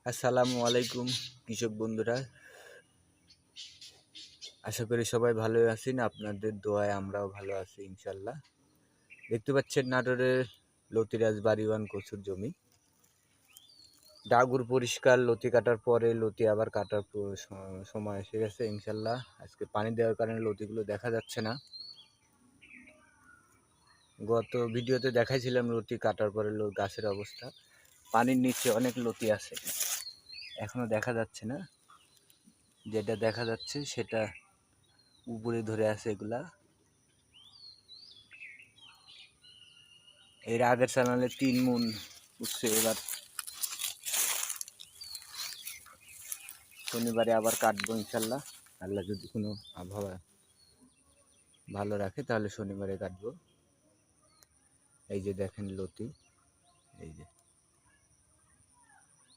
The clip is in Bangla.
আসসালামু আলাইকুম কৃষক বন্ধুরা, আশা করি সবাই ভালো আছেন। আপনাদের দোয়ায় আমরাও ভালো আছি ইনশাল্লাহ। দেখতে পাচ্ছেন নাটোরের লতিরাজ বাড়িওয়ান কচুর জমি। ডাগুর পরিষ্কার, লতি কাটার পরে লতি আবার কাটার সময় এসে গেছে ইনশাল্লাহ। আজকে পানি দেওয়ার কারণে লতিগুলো দেখা যাচ্ছে না। গত ভিডিওতে দেখাইছিলাম লতি কাটার পরে গাছের অবস্থা। পানির নিচে অনেক লতি আছে, এখনো দেখা যাচ্ছে না। যেটা দেখা যাচ্ছে সেটা উপরে ধরে আছে। এগুলা এর আগের চ্যানেলে 3 মণ উঠছে। এবার শনিবারে আবার কাটবো ইনশাল্লাহ। আল্লাহ যদি কোনো আবহাওয়া ভালো রাখে তাহলে শনিবারে কাটবো। এই যে দেখেন লতি, এই যে